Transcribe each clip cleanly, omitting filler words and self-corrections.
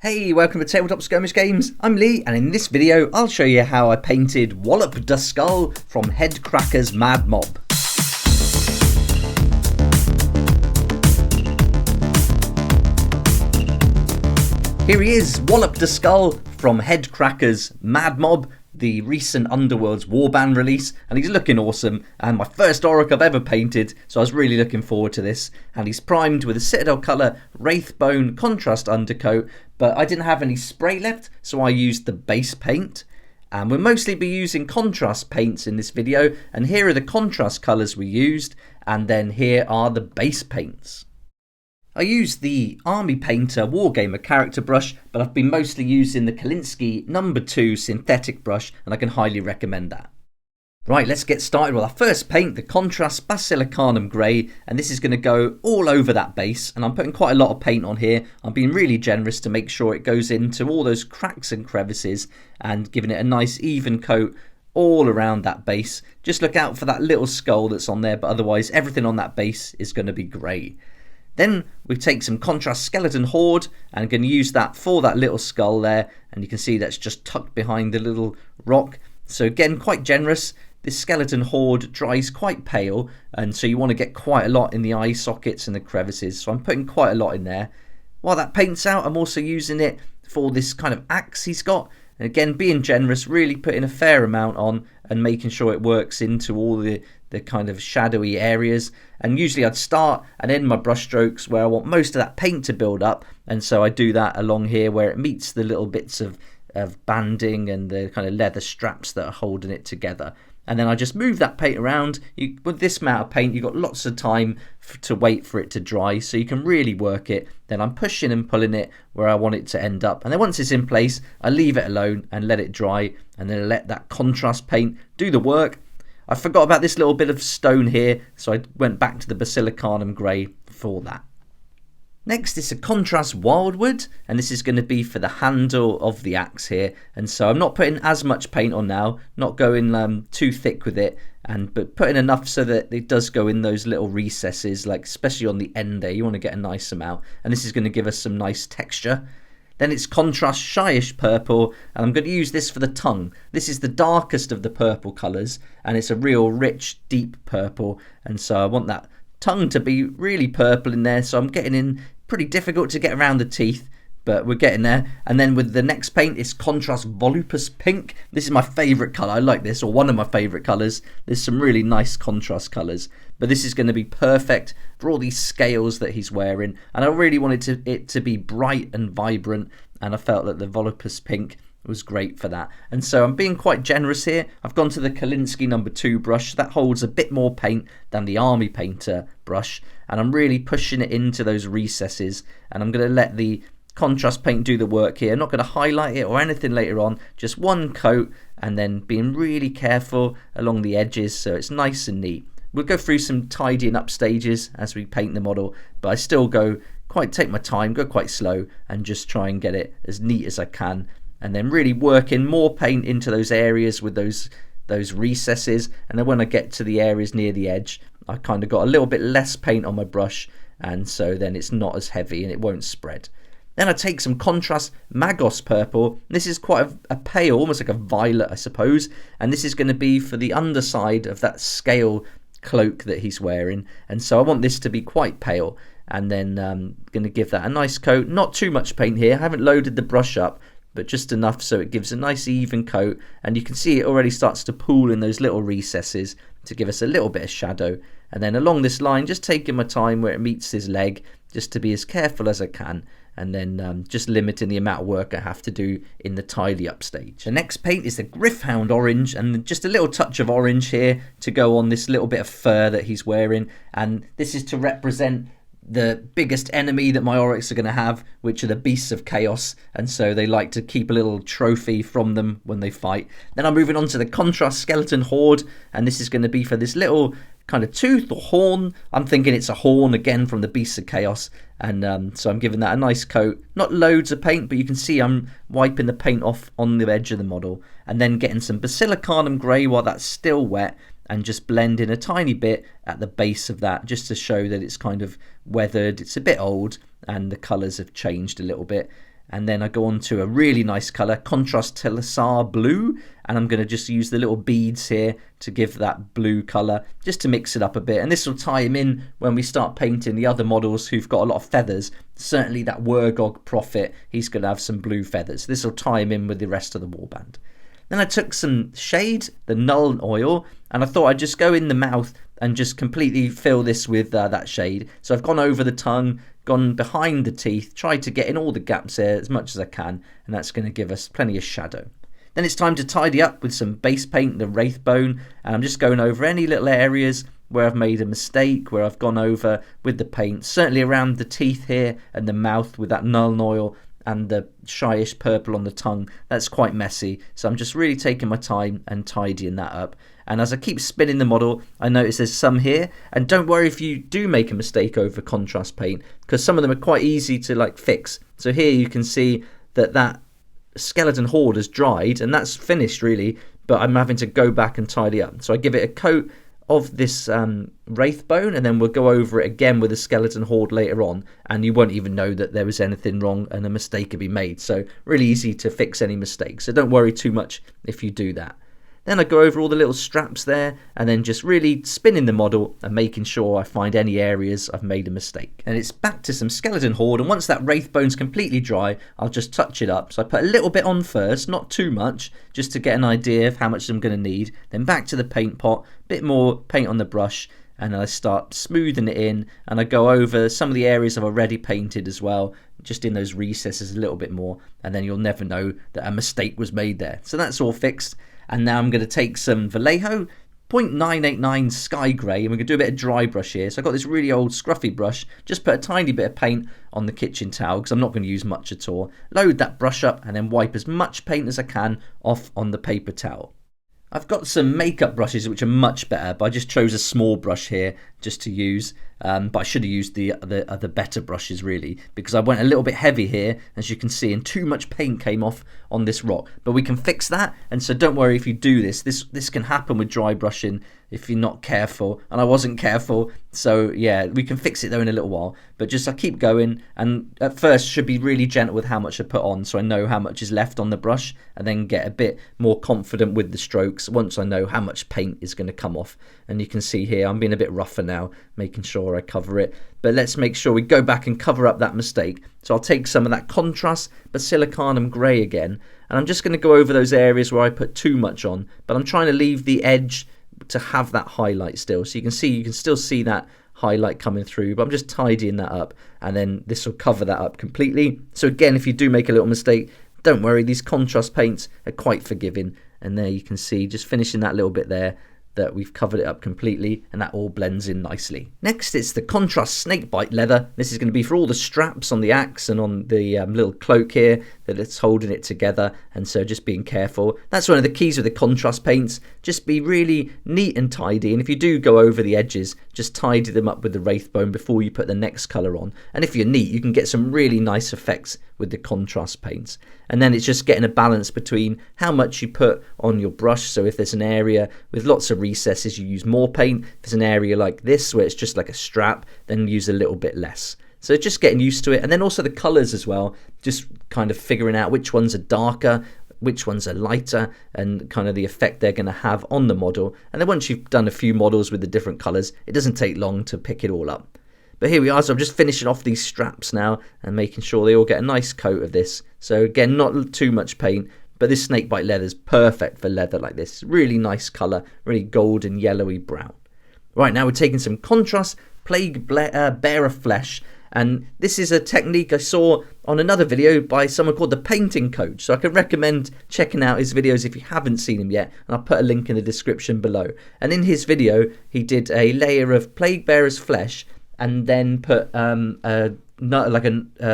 Hey, welcome to Tabletop Skirmish Games. I'm Lee, and in this video I'll show you how I painted Wollop Da Skull from HEDKRAKKA'S Mad Mob. Here he is, Wollop Da Skull from HEDKRAKKA'S Mad Mob, the recent Underworlds Warband release, and he's looking awesome, and my first Orruk I've ever painted, so I was really looking forward to this. And he's primed with a Citadel colour Wraithbone contrast undercoat, but I didn't have any spray left, so I used the base paint. And we'll mostly be using contrast paints in this video, and here are the contrast colours we used, and then here are the base paints. I used the Army Painter Wargamer character brush, but I've been mostly using the Kolinsky No. 2 synthetic brush, and I can highly recommend that. Right, let's get started with our first paint, the Contrast BASILICANUM Grey, and this is going to go all over that base, and I'm putting quite a lot of paint on here. I'm being really generous to make sure it goes into all those cracks and crevices and giving it a nice even coat all around that base. Just look out for that little skull that's on there, but otherwise everything on that base is going to be grey. Then we take some contrast skeleton Horde and I'm going to use that for that little skull there, and you can see that's just tucked behind the little rock. So again, quite generous. This skeleton Horde dries quite pale, and so you want to get quite a lot in the eye sockets and the crevices, so I'm putting quite a lot in there. While that paint's out, I'm also using it for this kind of axe he's got, and again being generous, really putting a fair amount on and making sure it works into all the kind of shadowy areas. And usually I'd start and end my brush strokes where I want most of that paint to build up, and so I do that along here where it meets the little bits of banding and the kind of leather straps that are holding it together. And then I just move that paint around. With this amount of paint, you've got lots of time to wait for it to dry, so you can really work it. Then I'm pushing and pulling it where I want it to end up. And then once it's in place, I leave it alone and let it dry, and then let that contrast paint do the work. I forgot about this little bit of stone here, so I went back to the BASILICANUM Grey for that. Next is a contrast wildwood, and this is going to be for the handle of the axe here, and so I'm not putting as much paint on now, not going too thick with it, but putting enough so that it does go in those little recesses, like especially on the end there. You want to get a nice amount, and this is going to give us some nice texture. Then it's contrast Shysih purple, and I'm going to use this for the tongue. This is the darkest of the purple colours, and it's a real rich, deep purple, and so I want that tongue to be really purple in there, so I'm getting in. Pretty difficult to get around the teeth, but we're getting there. And then with the next paint, it's contrast Volupus Pink. This is my favourite colour. I like this, or one of my favourite colours. There's some really nice contrast colours, but this is going to be perfect for all these scales that he's wearing. And I really wanted it to be bright and vibrant, and I felt that the Volupus Pink was great for that. And so I'm being quite generous here. I've gone to the Kolinsky No. 2 brush. That holds a bit more paint than the Army Painter brush, and I'm really pushing it into those recesses, and I'm going to let the contrast paint do the work here. I'm not going to highlight it or anything later on, just one coat, and then being really careful along the edges so it's nice and neat. We'll go through some tidying up stages as we paint the model, but I still take my time, go quite slow, and just try and get it as neat as I can, and then really working more paint into those areas with those recesses. And then when I get to the areas near the edge, I kind of got a little bit less paint on my brush, and so then it's not as heavy and it won't spread. Then I take some contrast Magos purple. This is quite a pale, almost like a violet I suppose, and this is going to be for the underside of that scale cloak that he's wearing, and so I want this to be quite pale, and then going to give that a nice coat. Not too much paint here, I haven't loaded the brush up, but just enough so it gives a nice even coat, and you can see it already starts to pool in those little recesses to give us a little bit of shadow. And then along this line, just taking my time where it meets his leg, just to be as careful as I can, and then just limiting the amount of work I have to do in the tidy up stage. The next paint is the Griffhound Orange, and just a little touch of orange here to go on this little bit of fur that he's wearing, and this is to represent the biggest enemy that my Orruks are going to have, which are the Beasts of Chaos, and so they like to keep a little trophy from them when they fight. Then I'm moving on to the contrast skeleton Horde, and this is going to be for this little kind of tooth or horn. I'm thinking it's a horn again from the Beasts of Chaos, and so I'm giving that a nice coat. Not loads of paint, but you can see I'm wiping the paint off on the edge of the model, and then getting some BASILICANUM Grey while that's still wet, and just blend in a tiny bit at the base of that, just to show that it's kind of weathered, it's a bit old, and the colours have changed a little bit. and then I go on to a really nice colour, Contrast Talasar Blue, and I'm going to just use the little beads here to give that blue colour, just to mix it up a bit. And this will tie him in when we start painting the other models who've got a lot of feathers. Certainly that Wurgog Prophet, he's going to have some blue feathers. This will tie him in with the rest of the warband. Then I took some shade, the Null Oil, and I thought I'd just go in the mouth and just completely fill this with that shade. So I've gone over the tongue, gone behind the teeth, tried to get in all the gaps there as much as I can, and that's going to give us plenty of shadow. Then it's time to tidy up with some base paint, the Wraithbone, and I'm just going over any little areas where I've made a mistake, where I've gone over with the paint, certainly around the teeth here and the mouth with that Null Oil and the Shyish purple on the tongue. That's quite messy, so I'm just really taking my time and tidying that up. And as I keep spinning the model, I notice there's some here, and don't worry if you do make a mistake over contrast paint, because some of them are quite easy to fix. So here you can see that skeleton horde has dried, and that's finished really, but I'm having to go back and tidy up. So I give it a coat of this Wraithbone, and then we'll go over it again with the skeleton horde later on, and you won't even know that there was anything wrong and a mistake had been made. So really easy to fix any mistakes, so don't worry too much if you do that. Then I go over all the little straps there, and then just really spinning the model and making sure I find any areas I've made a mistake. And it's back to some skeleton horde, and once that Wraithbone's completely dry, I'll just touch it up. So I put a little bit on first, not too much, just to get an idea of how much I'm going to need. Then back to the paint pot, bit more paint on the brush, and I start smoothing it in, and I go over some of the areas I've already painted as well, just in those recesses a little bit more, and then you'll never know that a mistake was made there. So that's all fixed. And now I'm going to take some Vallejo 0.989 Sky Grey, and we're going to do a bit of dry brush here. So I've got this really old scruffy brush, just put a tiny bit of paint on the kitchen towel because I'm not going to use much at all. Load that brush up and then wipe as much paint as I can off on the paper towel. I've got some makeup brushes which are much better, but I just chose a small brush here just to use. But I should have used the other better brushes really, because I went a little bit heavy here, as you can see, and too much paint came off on this rock. But we can fix that, and so don't worry if you do this. This can happen with dry brushing if you're not careful, and I wasn't careful. So yeah, we can fix it though in a little while. But just I keep going, and at first should be really gentle with how much I put on, so I know how much is left on the brush, and then get a bit more confident with the strokes once I know how much paint is going to come off. And you can see here I'm being a bit rougher now, making sure I cover it. But let's make sure we go back and cover up that mistake. So I'll take some of that Contrast Basilicanum Grey again, and I'm just going to go over those areas where I put too much on, but I'm trying to leave the edge to have that highlight still. So you can still see that highlight coming through, but I'm just tidying that up, and then this will cover that up completely. So again, if you do make a little mistake, don't worry, these contrast paints are quite forgiving. And there you can see, just finishing that little bit there, that we've covered it up completely, and that all blends in nicely. Next, it's the Contrast Snakebite leather. This is going to be for all the straps on the axe and on the little cloak here that it's holding it together, and so just being careful. That's one of the keys with the contrast paints. Just be really neat and tidy, and if you do go over the edges, just tidy them up with the Wraithbone before you put the next colour on. And if you're neat, you can get some really nice effects with the contrast paints. And then it's just getting a balance between how much you put on your brush. So if there's an area with lots of recesses, you use more paint. If there's an area like this where it's just like a strap, then use a little bit less. So just getting used to it. And then also the colours as well, just kind of figuring out which ones are darker, which ones are lighter, and kind of the effect they're going to have on the model. And then once you've done a few models with the different colours, it doesn't take long to pick it all up. But here we are, so I'm just finishing off these straps now and making sure they all get a nice coat of this. So again, not too much paint, but this snakebite leather is perfect for leather like this. Really nice colour, really golden yellowy brown. Right, now we're taking some contrast plague bearer flesh, and this is a technique I saw on another video by someone called the Painting Coach, so I can recommend checking out his videos if you haven't seen him yet, and I'll put a link in the description below. And in his video he did a layer of plague bearer's flesh and then put a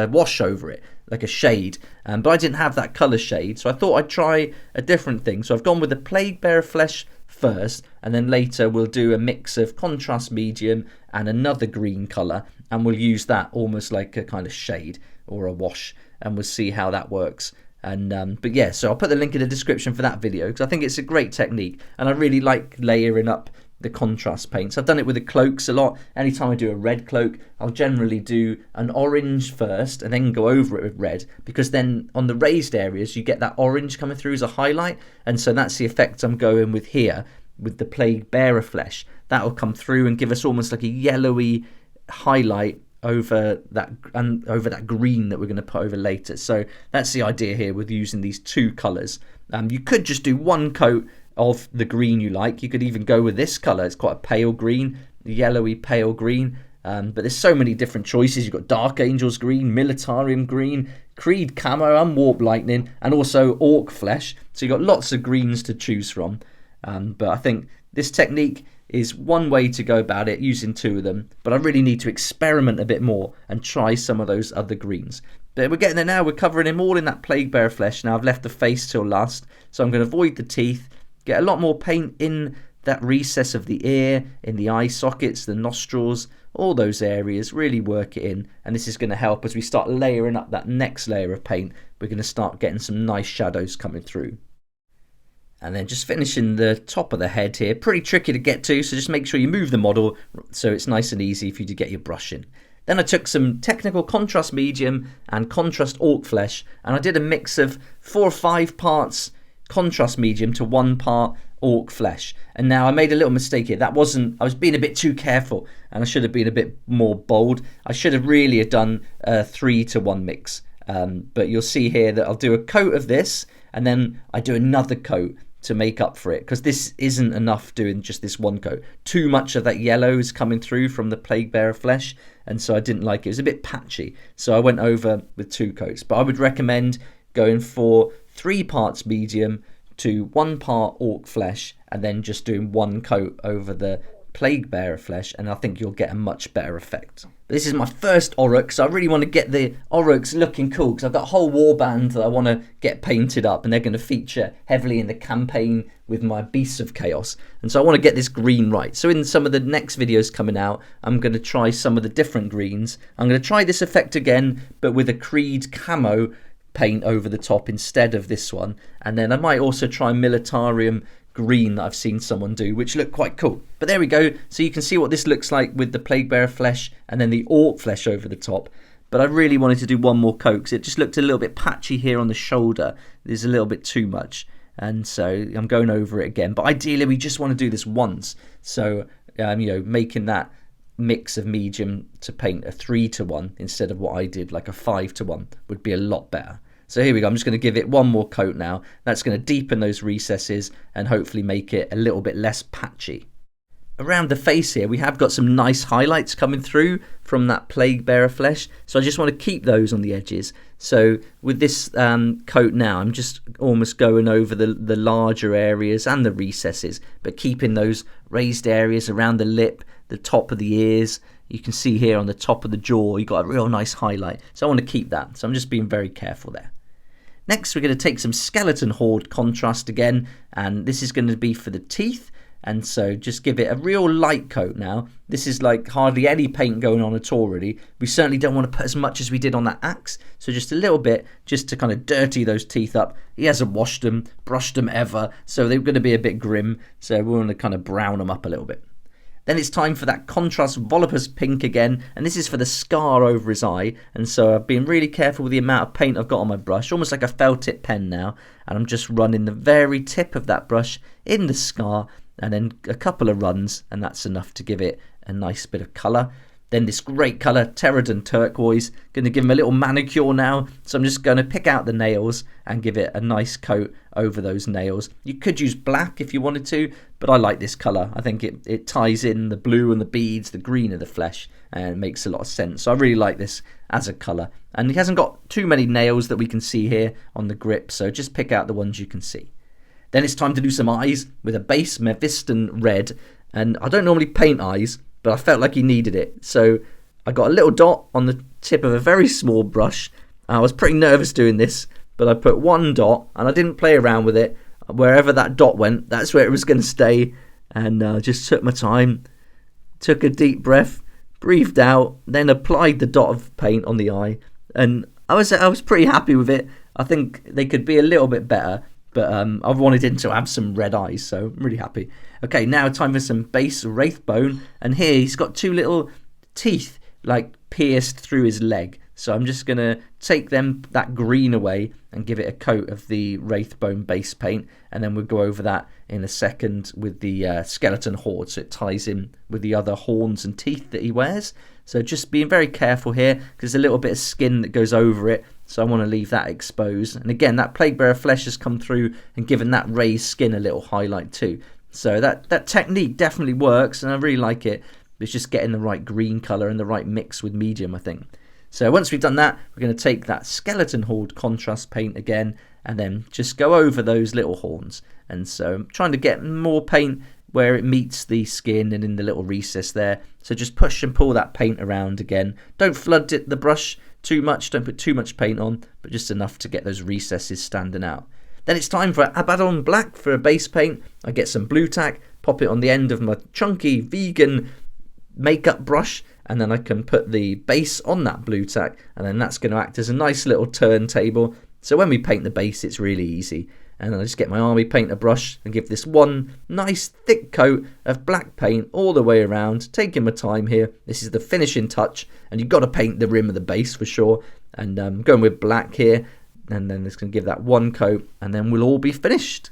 wash over it, like a shade, but I didn't have that colour shade, so I thought I'd try a different thing. So I've gone with the plague bearer flesh first, and then later we'll do a mix of contrast medium and another green colour, and we'll use that almost like a kind of shade or a wash, and we'll see how that works. And but yeah, so I'll put the link in the description for that video, because I think it's a great technique, and I really like layering up the contrast paints. I've done it with the cloaks a lot. Anytime I do a red cloak, I'll generally do an orange first and then go over it with red, because then on the raised areas you get that orange coming through as a highlight, and so that's the effect I'm going with here with the Plague Bearer flesh. That'll come through and give us almost like a yellowy highlight over that green that we're going to put over later. So that's the idea here with using these two colours. You could just do one coat of the green you like. You could even go with this colour. It's quite a pale green, yellowy pale green. But there's so many different choices. You've got Dark Angels green, Militarium green, Creed camo and Warp Lightning, and also Ork Flesh. So you've got lots of greens to choose from. But I think this technique is one way to go about it, using two of them. But I really need to experiment a bit more and try some of those other greens. But we're getting there now. We're covering him all in that Plague Bearer flesh. Now I've left the face till last, so I'm going to avoid the teeth, get a lot more paint in that recess of the ear, in the eye sockets, the nostrils, all those areas, really work it in. And this is going to help as we start layering up that next layer of paint. We're going to start getting some nice shadows coming through. And then just finishing the top of the head here, pretty tricky to get to, so just make sure you move the model so it's nice and easy for you to get your brush in. Then I took some technical contrast medium and contrast orc flesh, and I did a mix of 4 or 5 parts contrast medium to 1 part orc flesh. And now I made a little mistake here. I was being a bit too careful, and I should have been a bit more bold. I should have really done a 3-to-1 mix. But you'll see here that I'll do a coat of this, and then I do another coat to make up for it, because this isn't enough doing just this one coat. Too much of that yellow is coming through from the Plague Bearer flesh, and so I didn't like it. It was a bit patchy, so I went over with 2 coats. But I would recommend going for 3 parts medium to 1 part orc flesh, and then just doing 1 coat over the Plague Bearer flesh, and I think you'll get a much better effect. This is my first ORRUKS, so I really want to get the ORRUKS looking cool, because I've got a whole warband that I want to get painted up, and they're going to feature heavily in the campaign with my Beasts of Chaos, and so I want to get this green right. So in some of the next videos coming out, I'm going to try some of the different greens. I'm going to try this effect again, but with a Creed camo paint over the top instead of this one, and then I might also try Militarium green that I've seen someone do, which look quite cool. But there we go, so you can see what this looks like with the Plague Bearer flesh and then the orc flesh over the top. But I really wanted to do one more coat, because it just looked a little bit patchy here on the shoulder. There's a little bit too much, and so I'm going over it again. But ideally we just want to do this once, so making that mix of medium to paint a 3-to-1 instead of what I did, like a 5-to-1, would be a lot better. So here we go, I'm just going to give it one more coat now. That's going to deepen those recesses and hopefully make it a little bit less patchy. Around the face here, we have got some nice highlights coming through from that Plague Bearer flesh, so I just want to keep those on the edges. So with this coat now, I'm just almost going over the larger areas and the recesses, but keeping those raised areas around the lip, the top of the ears. You can see here on the top of the jaw, you got a real nice highlight. So I want to keep that, so I'm just being very careful there. Next, we're going to take some Skeleton Horde contrast again, and this is going to be for the teeth. And so just give it a real light coat now. This is like hardly any paint going on at all, really. We certainly don't want to put as much as we did on that axe, so just a little bit, just to kind of dirty those teeth up. He hasn't washed them, brushed them ever, so they're going to be a bit grim, so we want to kind of brown them up a little bit. Then it's time for that contrast Volupus Pink again, and this is for the scar over his eye. And so I've been really careful with the amount of paint I've got on my brush, almost like a felt tip pen now, and I'm just running the very tip of that brush in the scar, and then a couple of runs, and that's enough to give it a nice bit of colour. Then this great colour, Terradon Turquoise, going to give him a little manicure now, so I'm just going to pick out the nails and give it a nice coat over those nails. You could use black if you wanted to, but I like this colour. I think it ties in the blue and the beads, the green of the flesh, and it makes a lot of sense. So I really like this as a colour. And he hasn't got too many nails that we can see here on the grip, so just pick out the ones you can see. Then it's time to do some eyes with a base Mephiston Red, and I don't normally paint eyes, but I felt like he needed it. So I got a little dot on the tip of a very small brush. I was pretty nervous doing this, but I put 1 dot, and I didn't play around with it. Wherever that dot went, that's where it was going to stay. And just took my time, took a deep breath, breathed out, then applied the dot of paint on the eye. And I was pretty happy with it. I think they could be a little bit better, but I wanted him to have some red eyes, so I'm really happy. Okay, now time for some base Wraithbone, and here he's got 2 little teeth like pierced through his leg. So I'm just going to take that green away and give it a coat of the Wraithbone base paint, and then we'll go over that in a second with the skeleton horde, so it ties in with the other horns and teeth that he wears. So just being very careful here, because there's a little bit of skin that goes over it, so I want to leave that exposed. And again, that Plaguebearer flesh has come through and given that raised skin a little highlight too. So that technique definitely works, and I really like it. It's just getting the right green colour and the right mix with medium, I think. So once we've done that, we're going to take that skeleton horde contrast paint again, and then just go over those little horns. And so I'm trying to get more paint where it meets the skin and in the little recess there. So just push and pull that paint around again. Don't flood the brush too much, don't put too much paint on, but just enough to get those recesses standing out. Then it's time for Abaddon black for a base paint. I get some blue tack, pop it on the end of my chunky vegan makeup brush, and then I can put the base on that blue tack, and then that's going to act as a nice little turntable. So when we paint the base, it's really easy. And then I just get my army painter brush and give this one nice thick coat of black paint all the way around, taking my time here. This is the finishing touch, and you've got to paint the rim of the base for sure. And going with black here, and then just going to give that one coat, and then we'll all be finished.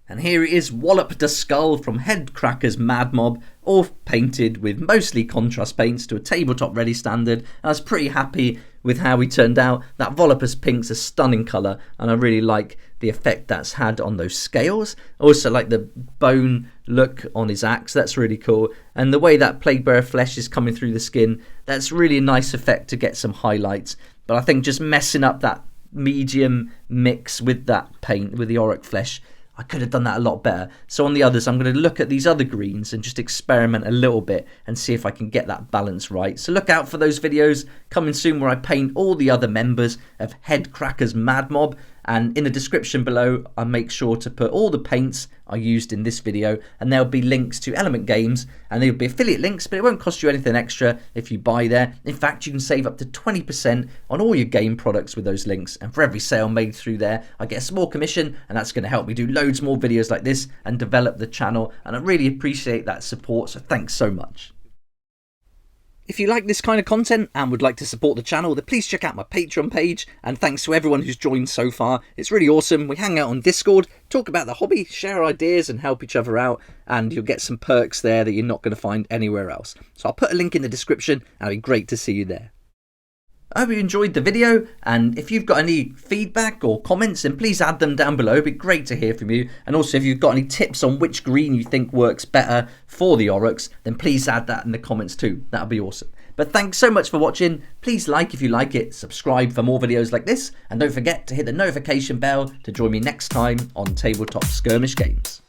And here it is, Wollop Da Skull from HEDKRAKKA'S Mad Mob, all painted with mostly contrast paints to a tabletop ready standard. I was pretty happy with how he turned out. That Volupus Pink's a stunning colour, and I really like the effect that's had on those scales. Also like the bone look on his axe, that's really cool. And the way that Plaguebearer flesh is coming through the skin, that's really a nice effect to get some highlights. But I think just messing up that medium mix with that paint, with the Ork flesh, I could have done that a lot better. So on the others, I'm going to look at these other greens and just experiment a little bit and see if I can get that balance right. So look out for those videos coming soon where I paint all the other members of HEDKRAKKA'S Mad Mob. And in the description below, I make sure to put all the paints I used in this video, and there'll be links to Element Games, and there'll be affiliate links, but it won't cost you anything extra if you buy there. In fact, you can save up to 20% on all your game products with those links, and for every sale made through there, I get a small commission, and that's going to help me do loads more videos like this and develop the channel, and I really appreciate that support, so thanks so much. If you like this kind of content and would like to support the channel, then please check out my Patreon page, and thanks to everyone who's joined so far. It's really awesome. We hang out on Discord, talk about the hobby, share ideas and help each other out, and you'll get some perks there that you're not going to find anywhere else. So I'll put a link in the description, and it'll be great to see you there. I hope you enjoyed the video, and if you've got any feedback or comments, then please add them down below. It'd be great to hear from you. And also, if you've got any tips on which green you think works better for the ORRUKS, then please add that in the comments too. That'd be awesome. But thanks so much for watching. Please like if you like it, subscribe for more videos like this, and don't forget to hit the notification bell to join me next time on Tabletop Skirmish Games.